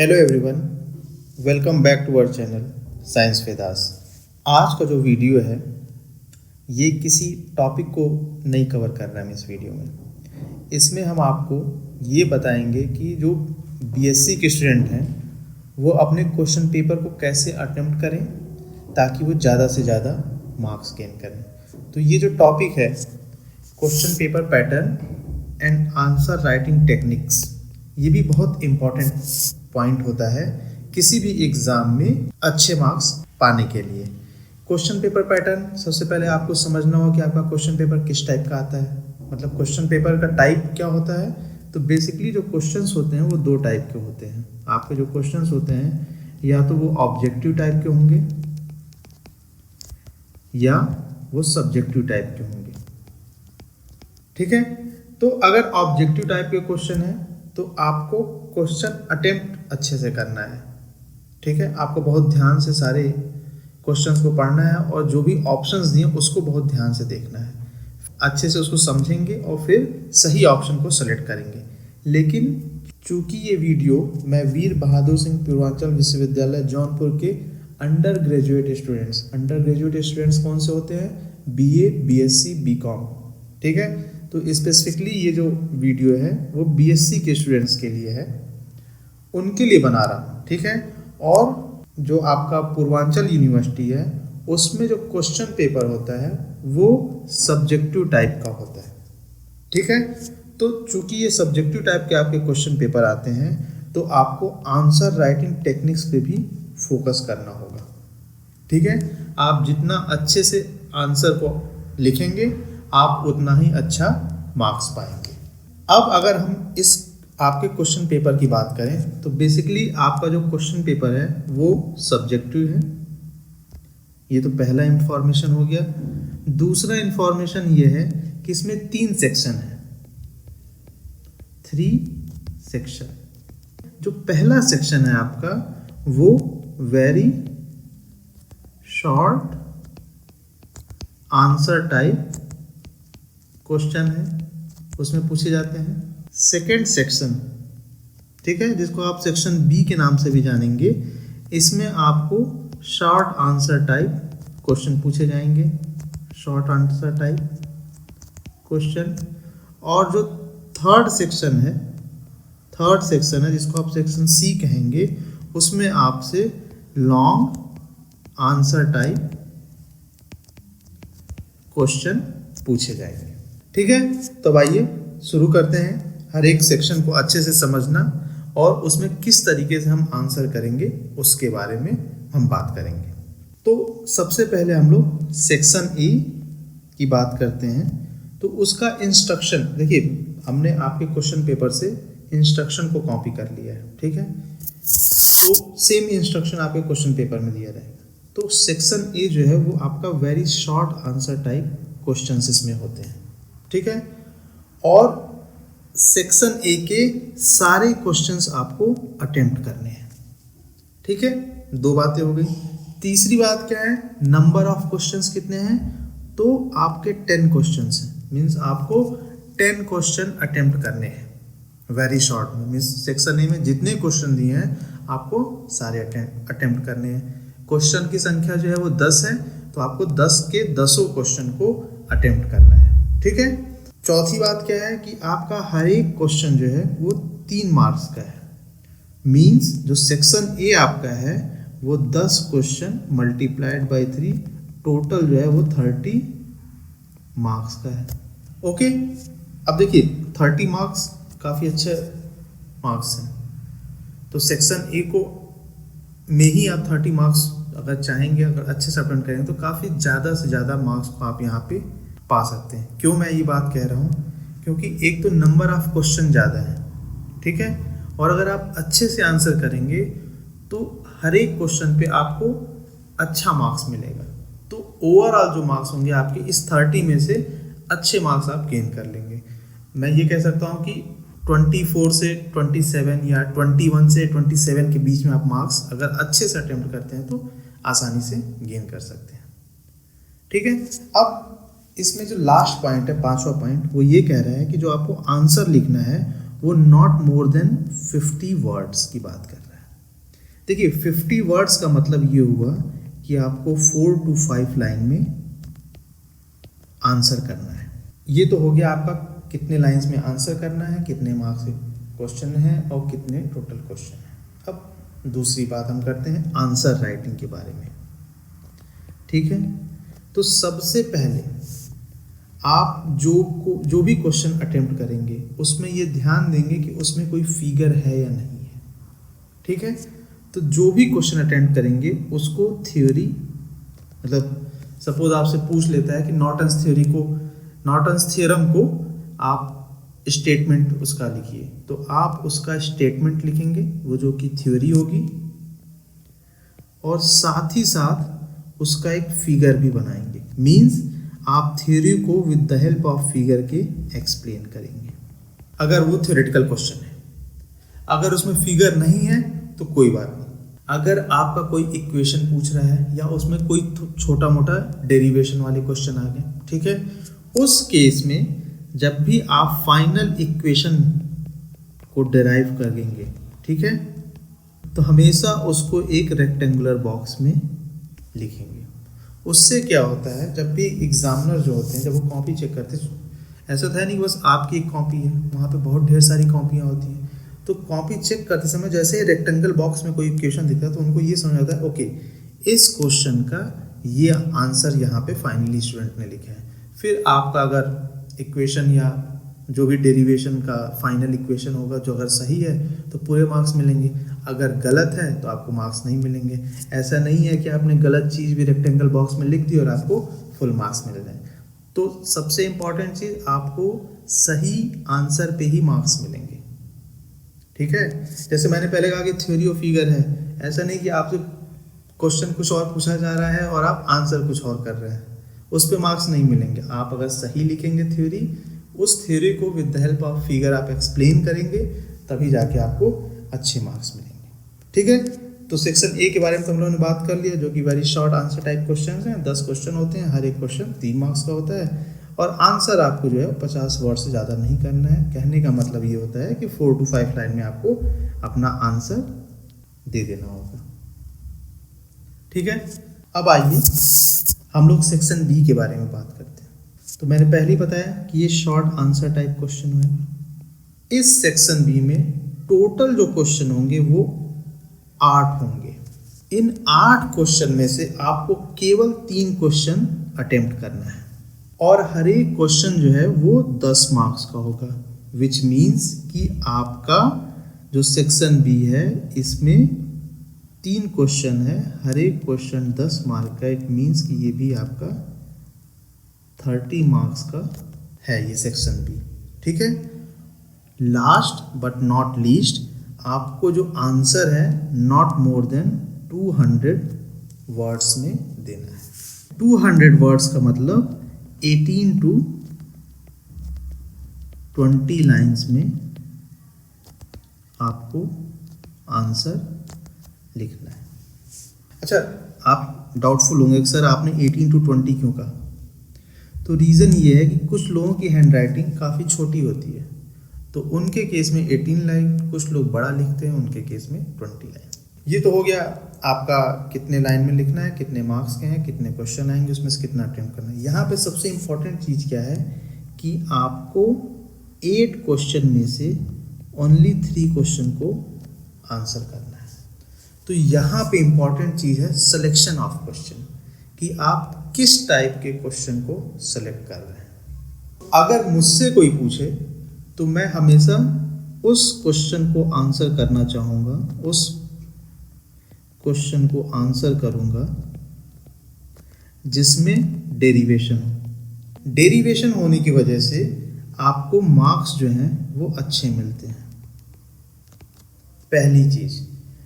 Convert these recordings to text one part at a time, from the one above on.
Hello everyone, welcome back to our channel science with us. आज का जो video है ये किसी टॉपिक को नहीं कवर कर रहा है। इस वीडियो में इसमें हम आपको ये बताएंगे कि जो बीएससी के स्टूडेंट हैं वो अपने क्वेश्चन पेपर को कैसे अटेम्प्ट करें ताकि वो ज़्यादा से ज़्यादा मार्क्स गेन करें। तो ये जो टॉपिक है question paper pattern and answer writing techniques, ये भी बहुत इम्पॉर्टेंट पॉइंट होता है किसी भी एग्ज़ाम में अच्छे मार्क्स पाने के लिए। क्वेश्चन पेपर पैटर्न, सबसे पहले आपको समझना होगा कि आपका क्वेश्चन पेपर किस टाइप का आता है, मतलब क्वेश्चन पेपर का टाइप क्या होता है। तो बेसिकली जो क्वेश्चंस होते हैं वो दो टाइप के होते हैं। आपके जो क्वेश्चंस होते हैं या तो वो ऑब्जेक्टिव टाइप के होंगे या वो सब्जेक्टिव टाइप के होंगे। ठीक है, तो अगर ऑब्जेक्टिव टाइप के क्वेश्चन है तो आपको क्वेश्चन अटेम्प्ट अच्छे से करना है। ठीक है, आपको बहुत ध्यान से सारे क्वेश्चंस को पढ़ना है और जो भी ऑप्शंस दिए उसको बहुत ध्यान से देखना है, अच्छे से उसको समझेंगे और फिर सही ऑप्शन को सेलेक्ट करेंगे। लेकिन चूंकि ये वीडियो मैं वीर बहादुर सिंह पूर्वांचल विश्वविद्यालय जौनपुर के अंडर ग्रेजुएट स्टूडेंट्स कौन से होते हैं? BA, BSc, BCom. ठीक है, तो स्पेसिफिकली ये जो वीडियो है वो बीएससी के स्टूडेंट्स के लिए है, उनके लिए बना रहा हूँ। ठीक है, और जो आपका पूर्वांचल यूनिवर्सिटी है उसमें जो क्वेश्चन पेपर होता है वो सब्जेक्टिव टाइप का होता है। ठीक है, तो चूंकि ये सब्जेक्टिव टाइप के आपके क्वेश्चन पेपर आते हैं तो आपको आंसर राइटिंग टेक्निक्स पे भी फोकस करना होगा। ठीक है, आप जितना अच्छे से आंसर को लिखेंगे आप उतना ही अच्छा मार्क्स पाएंगे। अब अगर हम इस आपके क्वेश्चन पेपर की बात करें तो बेसिकली आपका जो क्वेश्चन पेपर है वो सब्जेक्टिव है। ये तो पहला इंफॉर्मेशन हो गया। दूसरा इंफॉर्मेशन ये है कि इसमें 3 सेक्शन है, 3 सेक्शन। जो पहला सेक्शन है आपका वो very short answer type question है, उसमें पूछे जाते हैं। सेकेंड सेक्शन, ठीक है, जिसको आप सेक्शन बी के नाम से भी जानेंगे, इसमें आपको शॉर्ट आंसर टाइप क्वेश्चन पूछे जाएंगे, शॉर्ट आंसर टाइप क्वेश्चन। और जो थर्ड सेक्शन है जिसको आप सेक्शन सी कहेंगे, उसमें आपसे लॉन्ग आंसर टाइप क्वेश्चन पूछे जाएंगे। ठीक है, तो आइए शुरू करते हैं। हर एक सेक्शन को अच्छे से समझना और उसमें किस तरीके से हम आंसर करेंगे उसके बारे में हम बात करेंगे। तो सबसे पहले हम लोग सेक्शन ए की बात करते हैं। तो उसका इंस्ट्रक्शन देखिए, हमने आपके क्वेश्चन पेपर से इंस्ट्रक्शन को कॉपी कर लिया है। ठीक है, तो सेम इंस्ट्रक्शन आपके क्वेश्चन पेपर में दिया रहेगा। तो सेक्शन ए जो है वो आपका very short answer type questions इसमें होते हैं। ठीक है, और सेक्शन ए के सारे क्वेश्चंस आपको अटेम्प्ट करने हैं। ठीक है, 2 बातें हो गई। तीसरी बात क्या है? नंबर ऑफ क्वेश्चंस कितने हैं? तो आपके 10 क्वेश्चंस हैं, मीन्स आपको 10 क्वेश्चन अटेम्प्ट करने हैं वेरी शॉर्ट में। मीन्स सेक्शन ए में जितने क्वेश्चन दिए हैं आपको सारे अटेम्प्ट करने हैं। क्वेश्चन की संख्या जो है वो 10 है, तो आपको 10 के 10 क्वेश्चन को अटेम्प्ट करना है। ठीक है, चौथी बात क्या है कि आपका हर एक क्वेश्चन जो है वो 3 मार्क्स का है। मींस जो सेक्शन ए आपका है वो 10 क्वेश्चन मल्टीप्लाइड बाय 3, टोटल जो है वो 30 मार्क्स का है। ओके, अब देखिए 30 मार्क्स काफ़ी अच्छे मार्क्स हैं। तो सेक्शन ए को में ही आप 30 मार्क्स अगर चाहेंगे, अगर अच्छे से अटेम्प्ट करेंगे तो काफ़ी ज़्यादा से ज़्यादा मार्क्स को आप यहाँ पे पा सकते हैं। क्यों मैं ये बात कह रहा हूँ? क्योंकि एक तो नंबर ऑफ क्वेश्चन ज़्यादा है। ठीक है, और अगर आप अच्छे से आंसर करेंगे तो हर एक क्वेश्चन पे आपको अच्छा मार्क्स मिलेगा। तो ओवरऑल जो मार्क्स होंगे आपके इस 30 में से अच्छे मार्क्स आप गेन कर लेंगे। मैं ये कह सकता हूँ कि 24 से 27 या 21 से 27 के बीच में आप मार्क्स अगर अच्छे से अटेम्प्ट करते हैं तो आसानी से गेन कर सकते हैं। ठीक है, अब इसमें जो लास्ट पॉइंट है, 5वां पॉइंट, वो ये कह रहा है कि जो आपको आंसर लिखना है वो नॉट मोर देन 50 वर्ड्स की बात कर रहा है। देखिए 50 वर्ड्स का मतलब ये हुआ कि आपको 4 to 5 लाइन में आंसर करना है। ये तो हो गया आपका कितने लाइंस में आंसर करना है, कितने मार्क्स के क्वेश्चन है और कितने टोटल क्वेश्चन है। अब दूसरी बात हम करते हैं आंसर राइटिंग के बारे में। ठीक है, तो सबसे पहले आप जो भी क्वेश्चन अटेम्प्ट करेंगे उसमें ये ध्यान देंगे कि उसमें कोई फिगर है या नहीं है। ठीक है, तो जो भी क्वेश्चन अटेम्प्ट करेंगे उसको थ्योरी, मतलब सपोज आपसे पूछ लेता है कि नॉर्टन्स थ्योरम को आप स्टेटमेंट उसका लिखिए, तो आप उसका स्टेटमेंट लिखेंगे, वो जो कि थ्योरी होगी, और साथ ही साथ उसका एक फिगर भी बनाएंगे। मींस आप थ्योरी को with the help of figure के एक्सप्लेन करेंगे, अगर वो थ्योरेटिकल क्वेश्चन है। अगर उसमें फिगर नहीं है तो कोई बात नहीं। अगर आपका कोई इक्वेशन पूछ रहा है या उसमें कोई छोटा मोटा डेरिवेशन वाले क्वेश्चन आ गए, ठीक है, उस केस में जब भी आप फाइनल इक्वेशन को डिराइव करेंगे, ठीक है, तो हमेशा उसको एक रेक्टेंगुलर बॉक्स में लिखेंगे। उससे क्या होता है, जब भी एग्जामिनर जो होते हैं जब वो कॉपी चेक करते हैं, ऐसा था नहीं बस आपकी एक कॉपी है, वहाँ पे बहुत ढेर सारी कॉपियाँ होती हैं, तो कॉपी चेक करते समय जैसे ही रेक्टेंगल बॉक्स में कोई क्वेश्चन दिखता है तो उनको ये समझ आता है ओके इस क्वेश्चन का ये आंसर यहाँ पे फाइनली स्टूडेंट ने लिखा है। फिर आपका अगर इक्वेशन या जो भी डेरिवेशन का फाइनल इक्वेशन होगा जो अगर सही है तो पूरे मार्क्स मिलेंगे, अगर गलत है तो आपको मार्क्स नहीं मिलेंगे। ऐसा नहीं है कि आपने गलत चीज़ भी रेक्टेंगल बॉक्स में लिख दी और आपको फुल मार्क्स मिल जाए। तो सबसे इम्पॉर्टेंट चीज़, आपको सही आंसर पे ही मार्क्स मिलेंगे। ठीक है, जैसे मैंने पहले कहा कि थ्योरी और फिगर है, ऐसा नहीं कि आपसे क्वेश्चन कुछ और पूछा जा रहा है और आप आंसर कुछ और कर रहे हैं, उस पे मार्क्स नहीं मिलेंगे। आप अगर सही लिखेंगे थ्योरी, उस थ्योरी को with the help of figure आप एक्सप्लेन करेंगे, तभी जाके आपको अच्छे मार्क्स मिलेंगे। ठीक है, तो सेक्शन ए के बारे में तो हम लोगों ने बात कर लिया, जो कि very short answer type question हैं। 10 क्वेश्चन होते हैं, हर एक क्वेश्चन 3 मार्क्स का होता है, और आंसर आपको जो है 50 वर्ड से ज़्यादा नहीं करना है। कहने का मतलब ये होता है कि 4 to 5 लाइन में आपको अपना आंसर दे देना होगा। ठीक है, अब आइए हम लोग सेक्शन बी के बारे में बात करते हैं। तो मैंने पहले ही बताया कि ये शॉर्ट आंसर टाइप क्वेश्चन है। इस सेक्शन बी में टोटल जो क्वेश्चन होंगे वो 8 होंगे। इन 8 क्वेश्चन में से आपको केवल 3 क्वेश्चन अटेम्प्ट करना है, और हर एक क्वेश्चन जो है वो 10 मार्क्स का होगा, विच मीन्स कि आपका जो सेक्शन बी है इसमें 3 क्वेश्चन है, हर एक क्वेश्चन 10 मार्क का। इट मीन्स कि ये भी आपका 30 मार्क्स का है ये सेक्शन बी। ठीक है, लास्ट बट नॉट लीस्ट, आपको जो आंसर है नॉट मोर देन 200 वर्ड्स में देना है। 200 वर्ड्स का मतलब 18 to 20 लाइंस में आपको आंसर लिखना है। अच्छा, आप डाउटफुल होंगे कि सर आपने 18 to 20 क्यों कहा? तो रीज़न ये है कि कुछ लोगों की हैंडराइटिंग काफ़ी छोटी होती है, तो उनके केस में 18 लाइन, कुछ लोग बड़ा लिखते हैं, उनके केस में 20 लाइन। ये तो हो गया आपका कितने लाइन में लिखना है, कितने मार्क्स के हैं, कितने क्वेश्चन आएंगे, उसमें से कितना अटेम्प्ट करना है। यहाँ पे सबसे इम्पोर्टेंट चीज़ क्या है कि आपको 8 क्वेश्चन में से ओनली 3 क्वेश्चन को आंसर करना है। तो यहाँ पे इम्पॉर्टेंट चीज़ है सिलेक्शन ऑफ क्वेश्चन, कि आप किस टाइप के क्वेश्चन को सिलेक्ट कर रहे हैं। अगर मुझसे कोई पूछे तो मैं हमेशा उस क्वेश्चन को आंसर करना चाहूँगा, उस क्वेश्चन को आंसर करूँगा जिसमें डेरिवेशन हो। डेरिवेशन होने की वजह से आपको मार्क्स जो हैं वो अच्छे मिलते हैं, पहली चीज़।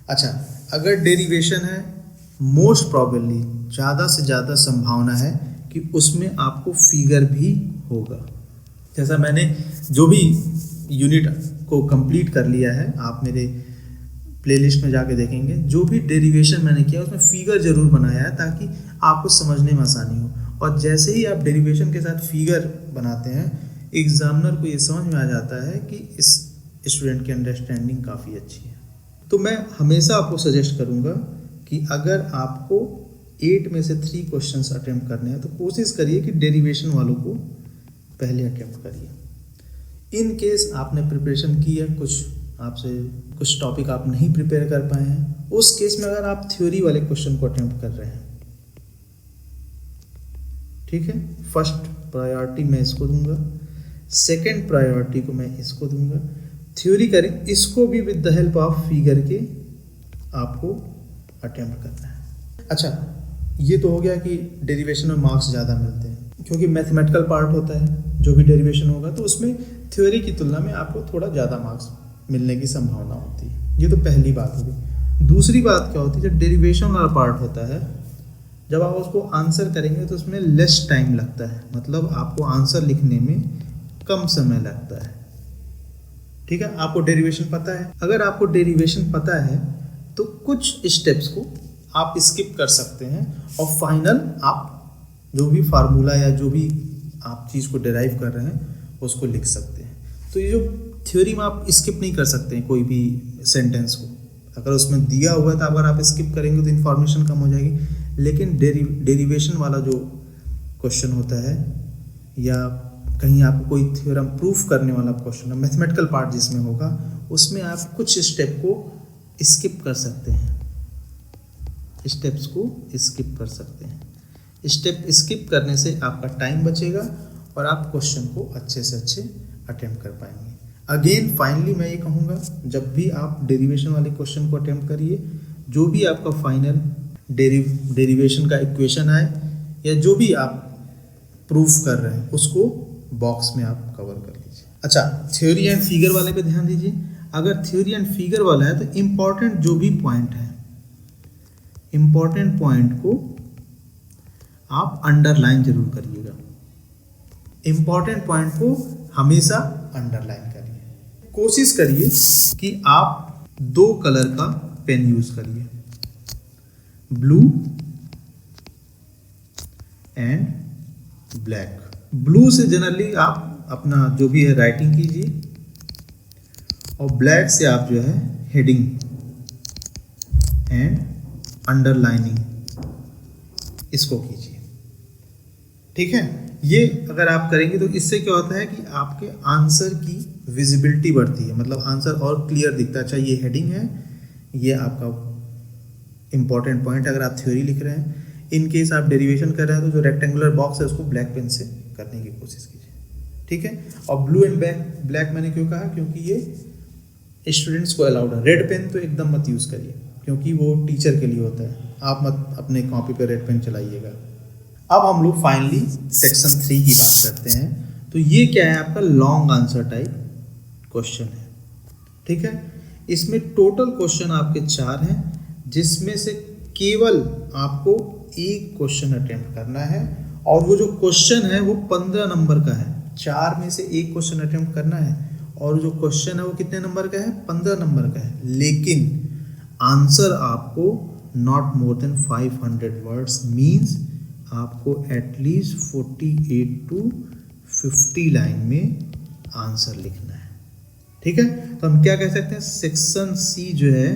अच्छा, अगर डेरिवेशन है, मोस्ट प्रॉबेबली ज़्यादा से ज़्यादा संभावना है कि उसमें आपको फिगर भी होगा। जैसा मैंने जो भी यूनिट को कंप्लीट कर लिया है, आप मेरे प्लेलिस्ट में जाके देखेंगे, जो भी डेरिवेशन मैंने किया उसमें फिगर ज़रूर बनाया है ताकि आपको समझने में आसानी हो। और जैसे ही आप डेरिवेशन के साथ फिगर बनाते हैं, एग्जामिनर को ये समझ में आ जाता है कि इस स्टूडेंट की अंडरस्टैंडिंग काफ़ी अच्छी है। तो मैं हमेशा आपको सजेस्ट करूँगा कि अगर आपको 8 में से 3 क्वेश्चंस अटेम्प्ट करने हैं तो कोशिश करिए कि डेरिवेशन वालों को पहले अटेम्प्ट करिए। इन केस आपने प्रिपरेशन की है, कुछ टॉपिक आप नहीं प्रिपेयर कर पाए हैं, उस केस में अगर आप थ्योरी वाले क्वेश्चन को अटेम्प्ट कर रहे हैं, ठीक है, फर्स्ट प्रायोरिटी मैं इसको दूंगा, सेकंड प्रायोरिटी को मैं इसको दूंगा। थ्योरी करें, इसको भी with the help of figure के आपको अटेम्प्ट करना है। अच्छा, ये तो हो गया कि डेरिवेशन में मार्क्स ज़्यादा मिलते हैं, क्योंकि मैथमेटिकल पार्ट होता है, जो भी डेरिवेशन होगा तो उसमें थ्योरी की तुलना में आपको थोड़ा ज़्यादा मार्क्स मिलने की संभावना होती है। ये तो पहली बात होगी। दूसरी बात क्या होती है, जब डेरिवेशन वाला पार्ट होता है, जब आप उसको आंसर करेंगे तो उसमें लेस टाइम लगता है, मतलब आपको आंसर लिखने में कम समय लगता है। ठीक है, आपको डेरिवेशन पता है। अगर आपको डेरिवेशन पता है तो कुछ स्टेप्स को आप स्किप कर सकते हैं और फाइनल आप जो भी फार्मूला या जो भी आप चीज़ को डिराइव कर रहे हैं उसको लिख सकते हैं। तो ये जो थ्योरी में आप स्किप नहीं कर सकते हैं कोई भी सेंटेंस को, अगर उसमें दिया हुआ है तो अगर आप स्किप करेंगे तो इन्फॉर्मेशन कम हो जाएगी। लेकिन डेरिवेशन वाला जो क्वेश्चन होता है या कहीं आपको कोई थ्योरम प्रूफ करने वाला क्वेश्चन है, मैथमेटिकल पार्ट जिसमें होगा, उसमें आप कुछ स्टेप को स्किप कर सकते हैं, स्टेप्स को स्किप कर सकते हैं। स्टेप स्किप करने से आपका टाइम बचेगा और आप क्वेश्चन को अच्छे से अच्छे अटेम्प्ट कर पाएंगे। अगेन फाइनली मैं ये कहूँगा, जब भी आप डेरिवेशन वाले क्वेश्चन को अटेम्प्ट करिए, जो भी आपका फाइनल डेरिवेशन का इक्वेशन आए या जो भी आप प्रूफ कर रहे हैं उसको बॉक्स में आप कवर कर लीजिए। अच्छा, थ्योरी एंड फिगर वाले पे ध्यान दीजिए। अगर थ्योरी एंड फिगर वाला है तो इम्पॉर्टेंट जो भी पॉइंट है, इम्पॉर्टेंट पॉइंट को आप अंडरलाइन जरूर करिएगा। इम्पॉर्टेंट पॉइंट को हमेशा अंडरलाइन करिए। कोशिश करिए कि आप 2 कलर का पेन यूज करिए, ब्लू एंड ब्लैक। ब्लू से जनरली आप अपना जो भी है राइटिंग कीजिए और ब्लैक से आप जो है हेडिंग एंड अंडरलाइनिंग इसको कीजिए। ठीक है, ये अगर आप करेंगे तो इससे क्या होता है कि आपके आंसर की विजिबिलिटी बढ़ती है, मतलब आंसर और क्लियर दिखता है। अच्छा, ये हेडिंग है, ये आपका इंपॉर्टेंट पॉइंट अगर आप थ्योरी लिख रहे हैं। इन केस आप डेरिवेशन कर रहे हैं तो जो रेक्टेंगुलर बॉक्स है उसको ब्लैक पेन से करने की कोशिश कीजिए। ठीक है, और ब्लू एंड ब्लैक मैंने क्यों कहा, क्योंकि ये स्टूडेंट्स को अलाउड है। रेड पेन तो एकदम मत यूज़ करिए, क्योंकि वो टीचर के लिए होता है, आप मत अपने कॉपी पे रेड पेन चलाइएगा। अब हम लोग फाइनली सेक्शन 3 की बात करते हैं। तो ये क्या है, आपका लॉन्ग आंसर टाइप क्वेश्चन है। ठीक है, इसमें टोटल क्वेश्चन आपके 4 हैं, जिसमें से केवल आपको एक क्वेश्चन अटेम्प्ट करना है, और वो जो क्वेश्चन है वो 15 नंबर का है। 4 में से एक क्वेश्चन अटेम्प्ट करना है और जो क्वेश्चन है वो कितने नंबर का है, 15 नंबर का है। लेकिन आंसर आपको not more than 500 words, means आपको एटलीस्ट 48 to 50 लाइन में आंसर लिखना है। ठीक है, तो हम क्या कह सकते हैं, सेक्शन सी जो है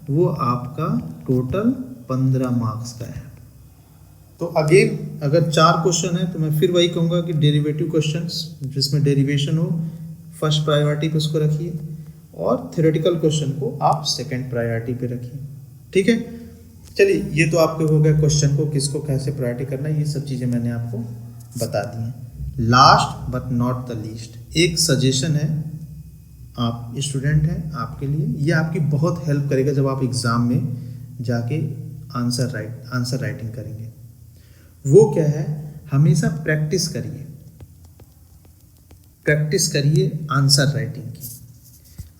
वो आपका टोटल 15 मार्क्स का है। तो अगेन अगर 4 क्वेश्चन है तो मैं फिर वही कहूँगा कि डेरिवेटिव क्वेश्चंस जिसमें डेरिवेशन हो फर्स्ट प्रायोरिटी पे उसको रखिए, और थ्योरेटिकल क्वेश्चन को आप सेकंड प्रायोरिटी पे रखिए। ठीक है, चलिए ये तो आपके हो गया क्वेश्चन को किसको कैसे प्रायोरिटी करना है, ये सब चीज़ें मैंने आपको बता दी हैं। Last but not the least, एक सजेशन है, आप स्टूडेंट हैं, आपके लिए ये आपकी बहुत हेल्प करेगा जब आप एग्ज़ाम में जाके आंसर राइटिंग करेंगे। वो क्या है, हमेशा प्रैक्टिस करिए आंसर राइटिंग की।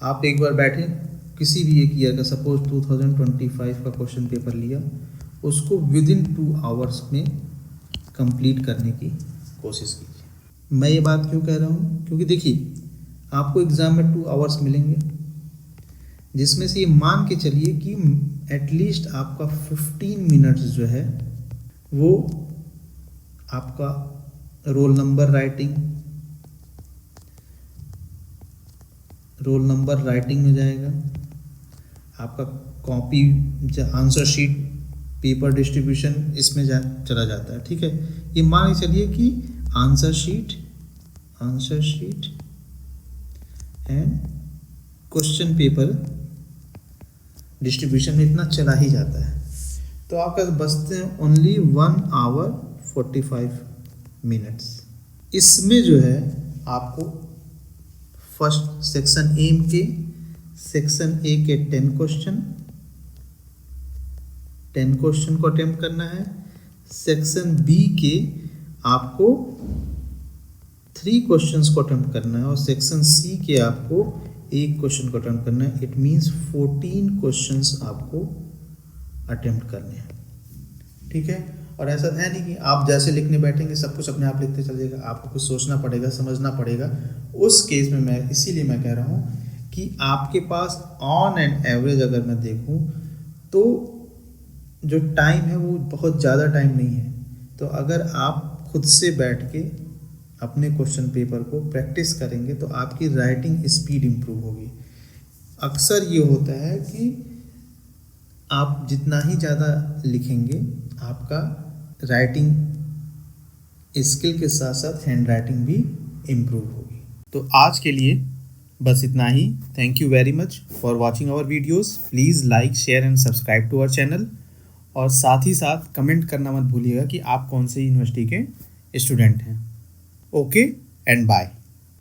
आप एक बार बैठे किसी भी एक ईयर का, सपोज 2025 का क्वेश्चन पेपर लिया, उसको विदिन 2 आवर्स में कंप्लीट करने की कोशिश कीजिए। मैं ये बात क्यों कह रहा हूँ, क्योंकि देखिए आपको एग्ज़ाम में 2 आवर्स मिलेंगे, जिसमें से ये मान के चलिए कि एटलीस्ट आपका 15 मिनट्स जो है वो आपका रोल नंबर राइटिंग में जाएगा, आपका copy, answer sheet, paper distribution इसमें चला जाता है। ठीक है, ये मान के चलिए कि answer sheet and question paper distribution में इतना चला ही जाता है, तो आपका बचते हैं ओनली 1 आवर 45 मिनट्स। इसमें जो है आपको फर्स्ट सेक्शन ए के 10 क्वेश्चन को अटेम्प्ट करना है। सेक्शन बी के आपको 3 क्वेश्चंस को अटेम्प्ट करना है और सेक्शन सी के आपको 1 क्वेश्चन को अटेम्प्ट करना है। इट मीन्स 14 क्वेश्चंस आपको अटेम्प्ट करने हैं। ठीक है, और ऐसा है नहीं कि आप जैसे लिखने बैठेंगे सब कुछ अपने आप लिखते चलिएगा, आपको कुछ सोचना पड़ेगा, समझना पड़ेगा। उस केस में इसीलिए मैं कह रहा हूँ कि आपके पास ऑन एंड एवरेज अगर मैं देखूँ तो जो टाइम है वो बहुत ज़्यादा टाइम नहीं है। तो अगर आप खुद से बैठ के अपने क्वेश्चन पेपर को प्रैक्टिस करेंगे तो आपकी राइटिंग स्पीड इम्प्रूव होगी। अक्सर ये होता है कि आप जितना ही ज़्यादा लिखेंगे आपका राइटिंग स्किल के साथ साथ हैंड राइटिंग भी इम्प्रूव होगी। तो आज के लिए बस इतना ही। Thank you very much for watching our videos. Please like, share and subscribe to our channel, और साथ ही साथ कमेंट करना मत भूलिएगा कि आप कौन से यूनिवर्सिटी के स्टूडेंट हैं। Okay and bye.